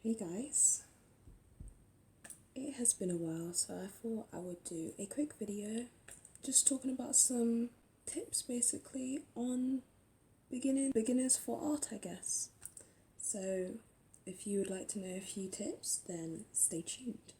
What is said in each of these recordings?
Hey guys, it has been a while, so I thought I would do a quick video just talking about some tips basically on beginners for art, I guess. So if you would like to know a few tips, then stay tuned.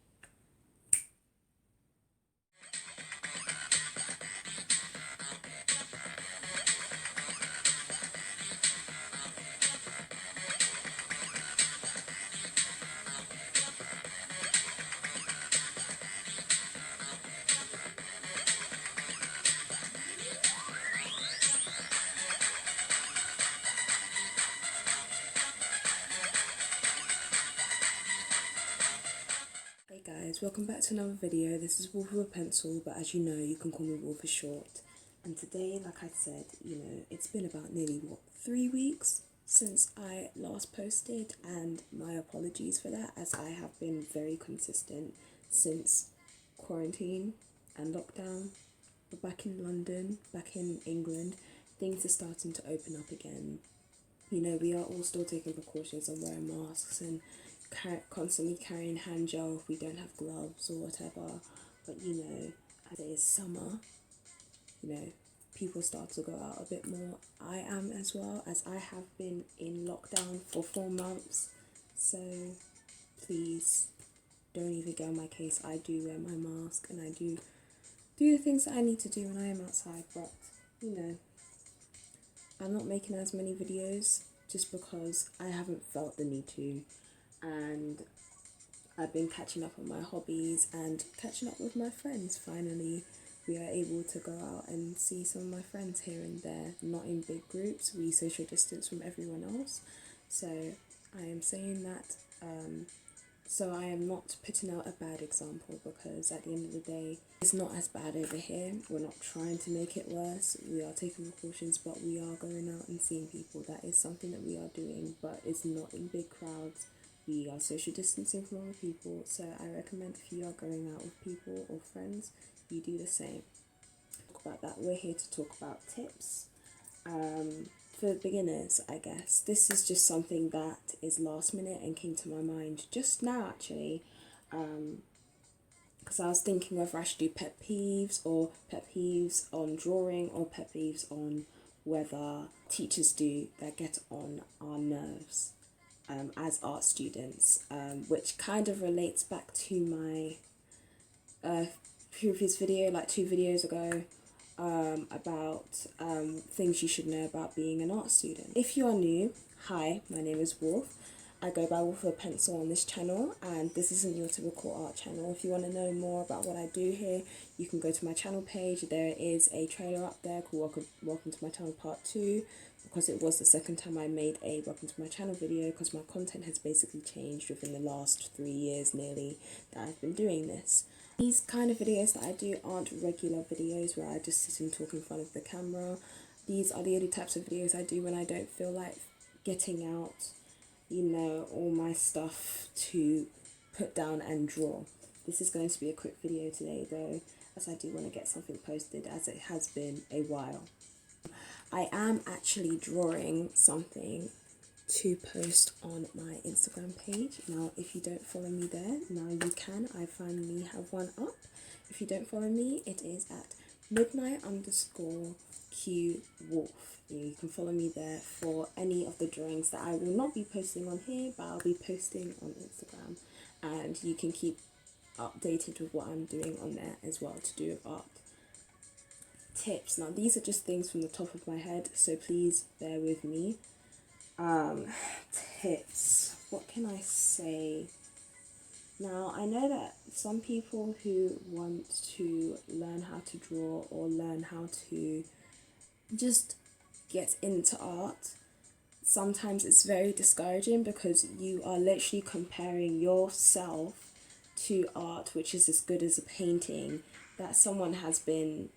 Hey guys, welcome back to another video. This is Wolf with a Pencil, but as you know, you can call me Wolf for short. And today, like I said, it's been about nearly 3 weeks since I last posted, and my apologies for that, as I have been very consistent since quarantine and lockdown. But back in London, back in England, things are starting to open up again. We are all still taking precautions and wearing masks and constantly carrying hand gel if we don't have gloves or whatever. But as it is summer, people start to go out a bit more. I am as well, as I have been in lockdown for 4 months. So please don't even get on my case. I do wear my mask and I do the things that I need to do when I am outside. But I'm not making as many videos just because I haven't felt the need to, and I've been catching up on my hobbies and catching up with my friends. Finally, we are able to go out and see some of my friends here and there, not in big groups. We social distance from everyone else. So I am saying that so I am not putting out a bad example, because at the end of the day, it's not as bad over here. We're not trying to make it worse. We are taking precautions, but we are going out and seeing people. That is something that we are doing, but it's not in big crowds. We are social distancing from other people. So I recommend, if you are going out with people or friends, you do the same. Talk about that. We're here to talk about tips. For beginners, I guess. This is just something that is last minute and came to my mind just now, actually. Because I was thinking whether I should do pet peeves on drawing, or pet peeves on whether teachers do that get on our nerves as art students, which kind of relates back to my previous video, like 2 videos ago, about things you should know about being an art student. If you are new, hi, my name is Wolf. I go by Wolf with a Pencil on this channel, and this isn't your typical art channel. If you want to know more about what I do here, you can go to my channel page. There is a trailer up there called Welcome to My Channel Part 2, because it was the second time I made a Welcome to My Channel video, because my content has basically changed within the last 3 years nearly that I've been doing this. These kind of videos that I do aren't regular videos where I just sit and talk in front of the camera. These are the only types of videos I do when I don't feel like getting out, all my stuff to put down and draw. This is going to be a quick video today though, as I do want to get something posted, as it has been a while. I am actually drawing something to post on my Instagram page. Now, if you don't follow me there, now you can. I finally have one up. If you don't follow me, it is at midnight_QWolf. You can follow me there for any of the drawings that I will not be posting on here, but I'll be posting on Instagram, and you can keep updated with what I'm doing on there as well to do with art. Tips. Now, these are just things from the top of my head, so please bear with me. Tips. What can I say? Now, I know that some people who want to learn how to draw or learn how to just get into art, sometimes it's very discouraging, because you are literally comparing yourself to art which is as good as a painting that someone has been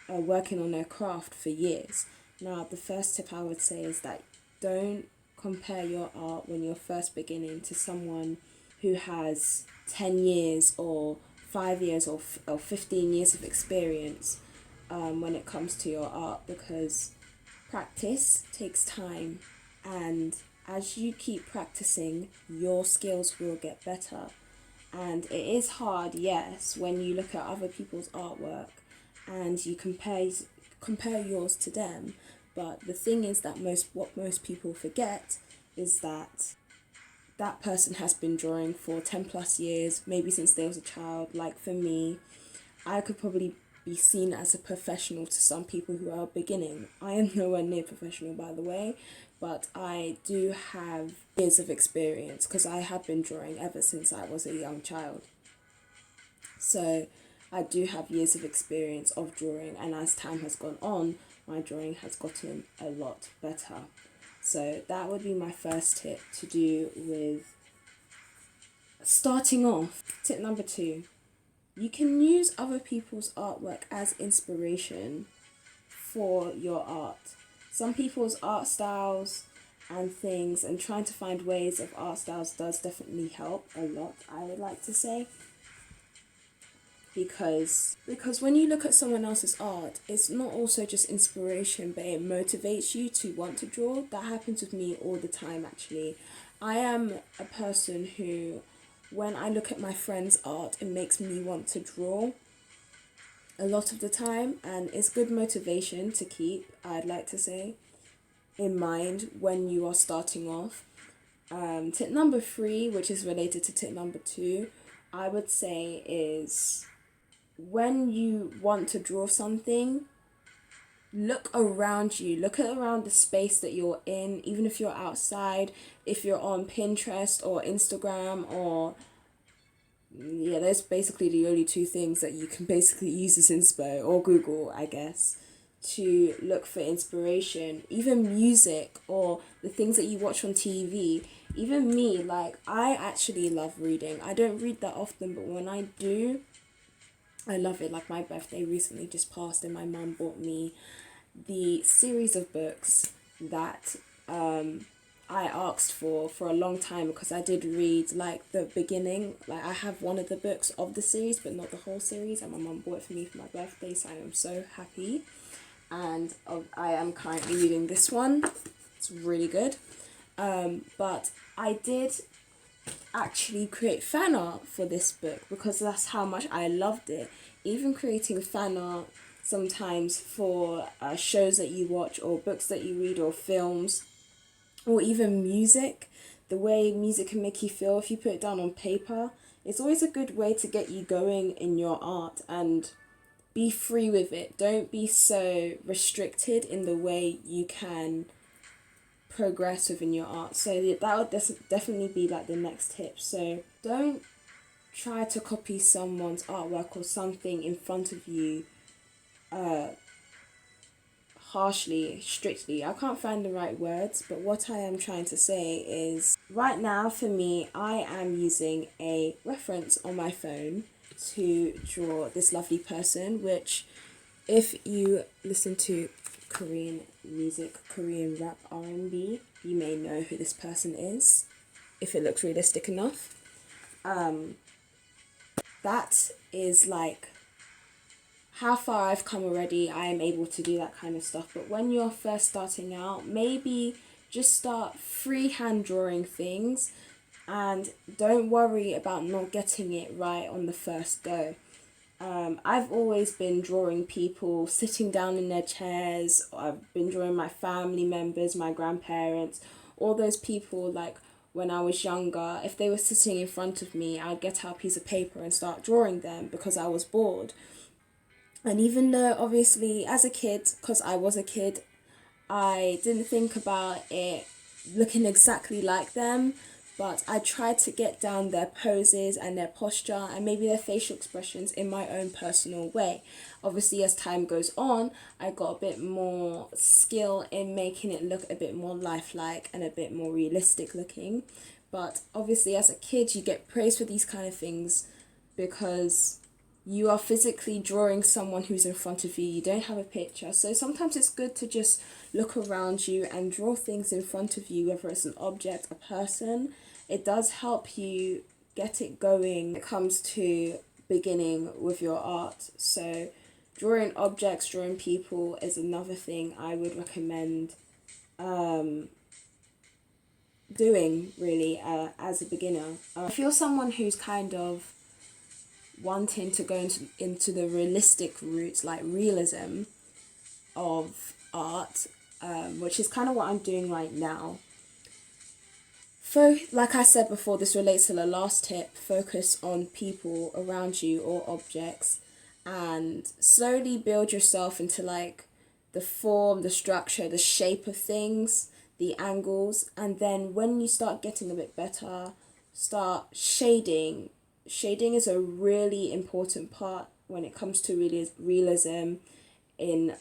working on their craft for years. Now, the first tip I would say is that don't compare your art when you're first beginning to someone who has 10 years or 5 years or 15 years of experience when it comes to your art, because practice takes time, and as you keep practicing, your skills will get better. And it is hard, yes, when you look at other people's artwork and you compare yours to them. But the thing is that most people forget is that that person has been drawing for 10 plus years, maybe since they was a child. Like for me, I could probably be seen as a professional to some people who are beginning. I am nowhere near professional, by the way, but I do have years of experience because I have been drawing ever since I was a young child. So I do have years of experience of drawing, and as time has gone on, my drawing has gotten a lot better. So that would be my first tip to do with starting off. Tip number 2. You can use other people's artwork as inspiration for your art. Some people's art styles and things, and trying to find ways of art styles does definitely help a lot, I would like to say. Because when you look at someone else's art, it's not also just inspiration, but it motivates you to want to draw. That happens with me all the time, actually. I am a person who, when I look at my friend's art, it makes me want to draw a lot of the time, and it's good motivation to keep, I'd like to say, in mind when you are starting off. Tip number 3, which is related to tip number 2, I would say is when you want to draw something, look around you, look around the space that you're in, even if you're outside, if you're on Pinterest or Instagram or there's basically the only 2 things that you can basically use as inspo, or Google, I guess, to look for inspiration. Even music or the things that you watch on TV. Even me, like, I actually love reading. I don't read that often, but when I do, I love it. Like, my birthday recently just passed and my mum bought me the series of books that I asked for a long time, because I did read like the beginning. Like, I have one of the books of the series but not the whole series, and my mum bought it for me for my birthday, so I am so happy. And I am currently reading this one. It's really good. But I did actually create fan art for this book because that's how much I loved it. Even creating fan art sometimes for shows that you watch or books that you read or films or even music, the way music can make you feel if you put it down on paper, it's always a good way to get you going in your art and be free with it. Don't be so restricted in the way you can progress within your art. So that would definitely be like the next tip. So don't try to copy someone's artwork or something in front of you harshly, strictly. I can't find the right words, but what I am trying to say is, right now for me, I am using a reference on my phone to draw this lovely person, which, if you listen to Korean music, Korean rap, R&B, you may know who this person is, if it looks realistic enough. That is like how far I've come already. I am able to do that kind of stuff. But when you're first starting out, maybe just start freehand drawing things and don't worry about not getting it right on the first go. I've always been drawing people sitting down in their chairs. I've been drawing my family members, my grandparents, all those people. Like, when I was younger, if they were sitting in front of me, I'd get out a piece of paper and start drawing them because I was bored. And even though, obviously, as a kid, because I was a kid, I didn't think about it looking exactly like them, but I tried to get down their poses and their posture and maybe their facial expressions in my own personal way. Obviously, as time goes on, I got a bit more skill in making it look a bit more lifelike and a bit more realistic looking. But obviously, as a kid, you get praised for these kind of things because you are physically drawing someone who's in front of you. You don't have a picture. So sometimes it's good to just look around you and draw things in front of you, whether it's an object, a person. It does help you get it going when it comes to beginning with your art. So drawing objects, drawing people is another thing I would recommend doing really as a beginner. If you're someone who's kind of wanting to go into the realistic route, like realism of art, which is kind of what I'm doing right now. Like I said before, this relates to the last tip: focus on people around you or objects, and slowly build yourself into like the form, the structure, the shape of things, the angles, and then when you start getting a bit better, start shading. Shading is a really important part when it comes to realism in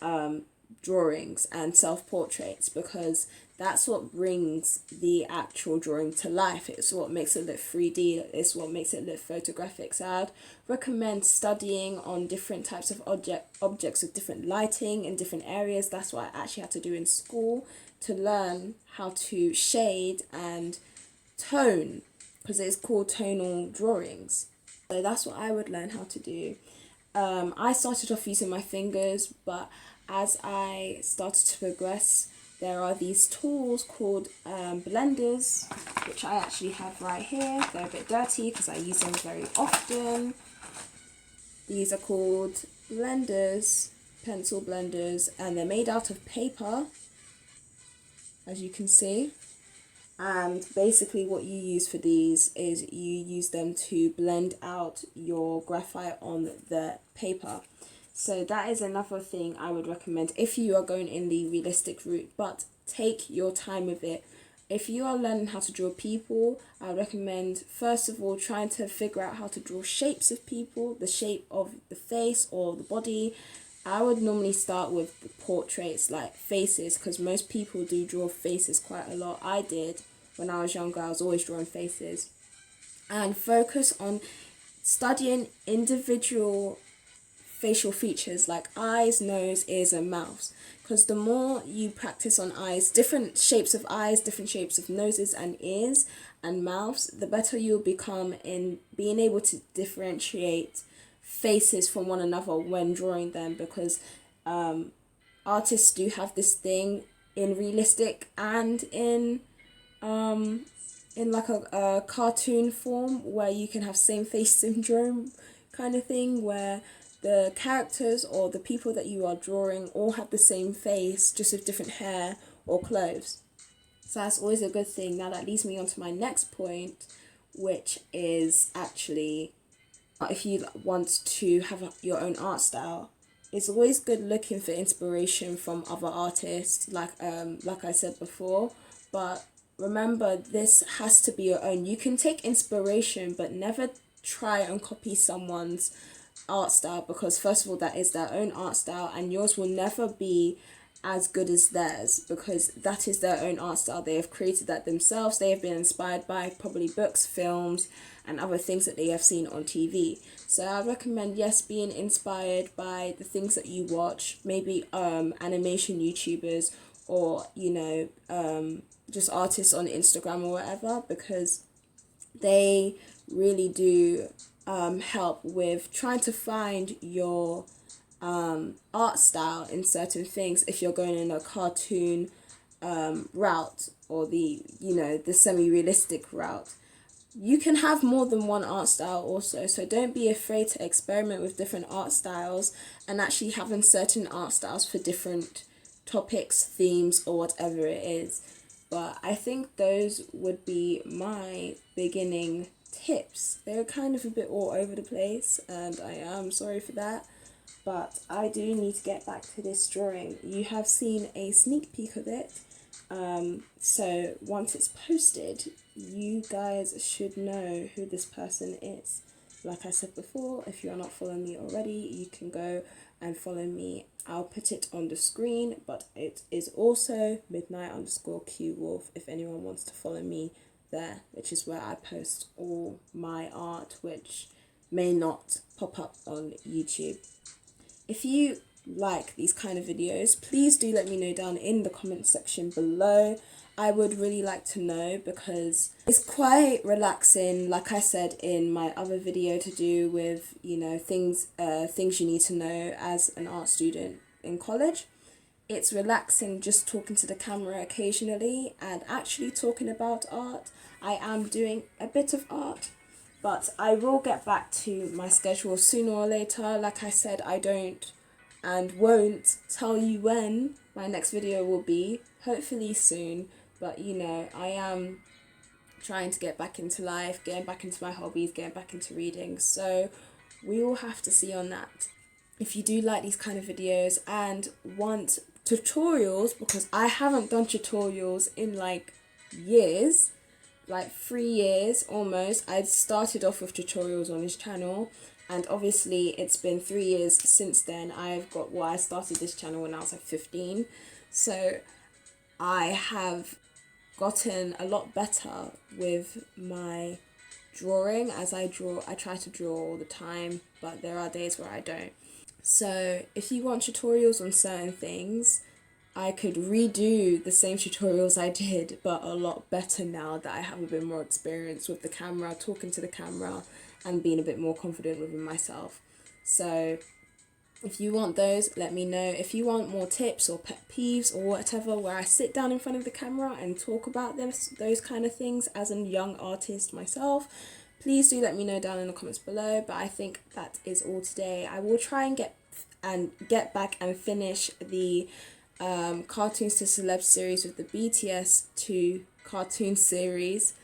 drawings and self-portraits, because that's what brings the actual drawing to life. It's what makes it look 3D. It's what makes it look photographic. So I'd recommend studying on different types of objects with different lighting in different areas. That's what I actually had to do in school to learn how to shade and tone, because it's called tonal drawings. So that's what I would learn how to do. I started off using my fingers, but as I started to progress, there are these tools called blenders, which I actually have right here. They're a bit dirty because I use them very often. These are called blenders, pencil blenders, and they're made out of paper, as you can see. And basically what you use for these is you use them to blend out your graphite on the paper. So that is another thing I would recommend if you are going in the realistic route, but take your time with it. If you are learning how to draw people, I would recommend first of all trying to figure out how to draw shapes of people, the shape of the face or the body. I would normally start with the portraits, like faces, because most people do draw faces quite a lot. I did. When I was younger, I was always drawing faces. And focus on studying individual facial features like eyes, nose, ears, and mouths. Because the more you practice on eyes, different shapes of eyes, different shapes of noses and ears and mouths, the better you'll become in being able to differentiate faces from one another when drawing them. Because artists do have this thing in realistic and in like a cartoon form where you can have same face syndrome kind of thing, where the characters or the people that you are drawing all have the same face, just with different hair or clothes. So that's always a good thing. Now that leads me on to my next point, which is actually if you want to have your own art style, it's always good looking for inspiration from other artists, like I said before, but remember, this has to be your own. You can take inspiration, but never try and copy someone's art style, because first of all, that is their own art style, and yours will never be as good as theirs, because that is their own art style. They have created that themselves. They have been inspired by probably books, films, and other things that they have seen on TV. So I recommend, yes, being inspired by the things that you watch, maybe animation YouTubers, or just artists on Instagram or whatever, because they really do help with trying to find your art style in certain things. If you're going in a cartoon route, or the semi-realistic route, you can have more than one art style also. So don't be afraid to experiment with different art styles, and actually having certain art styles for different topics, themes, or whatever it is. But I think those would be my beginning tips. They're kind of a bit all over the place, and I am sorry for that. But I do need to get back to this drawing. You have seen a sneak peek of it. So once it's posted, you guys should know who this person is. Like I said before, if you're not following me already, you can go and follow me. I'll put it on the screen, but it is also midnight_QWolf if anyone wants to follow me there, which is where I post all my art, which may not pop up on YouTube. If you like these kind of videos, please do let me know down in the comment section below. I would really like to know, because it's quite relaxing, like I said in my other video, to do with things you need to know as an art student in college. it's relaxing just talking to the camera occasionally and actually talking about art. I am doing a bit of art, but I will get back to my schedule sooner or later. Like I said, I don't and won't tell you when my next video will be. Hopefully soon, but you know, I am trying to get back into life, getting back into my hobbies, getting back into reading. So we will have to see on that. If you do like these kind of videos and want tutorials, because I haven't done tutorials in like years, like 3 years almost. I started off with tutorials on this channel, and obviously it's been 3 years since then. I started this channel when I was like 15, so I have gotten a lot better with my drawing. As I try to draw all the time, but there are days where I don't. So if you want tutorials on certain things, I could redo the same tutorials I did, but a lot better now that I have a bit more experience with the camera, talking to the camera, and being a bit more confident within myself. So if you want those, let me know. If you want more tips or pet peeves or whatever, where I sit down in front of the camera and talk about those kind of things as a young artist myself, please do let me know down in the comments below. But I think that is all today. I will try and get back and finish the Cartoons to Celeb series with the BTS 2 cartoon series.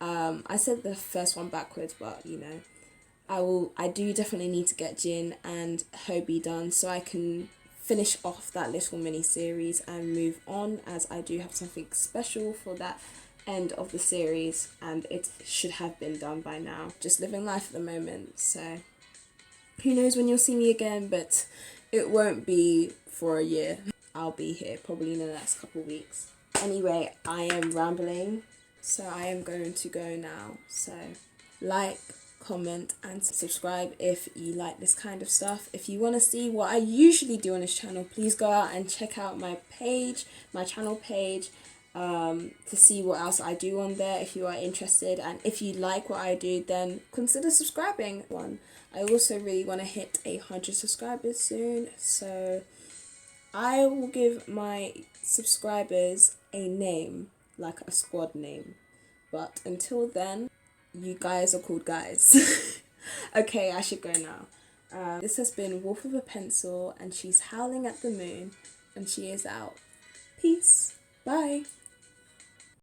I said the first one backwards, but you know, I do definitely need to get Jin and Hobie done so I can finish off that little mini series and move on, as I do have something special for that end of the series and it should have been done by now. Just living life at the moment, so who knows when you'll see me again, but it won't be for a year. I'll be here probably in the next couple of weeks. Anyway, I am rambling, so I am going to go now. So like, comment and subscribe if you like this kind of stuff. If you want to see what I usually do on this channel, please go out and check out my page, my channel page, to see what else I do on there if you are interested. And if you like what I do, then consider subscribing. I also really want to hit 100 subscribers soon, so I will give my subscribers a name, like a squad name. But until then, you guys are called guys. Okay, I should go now. This has been Wolf with a Pencil, and she's howling at the moon, and she is out. Peace. Bye.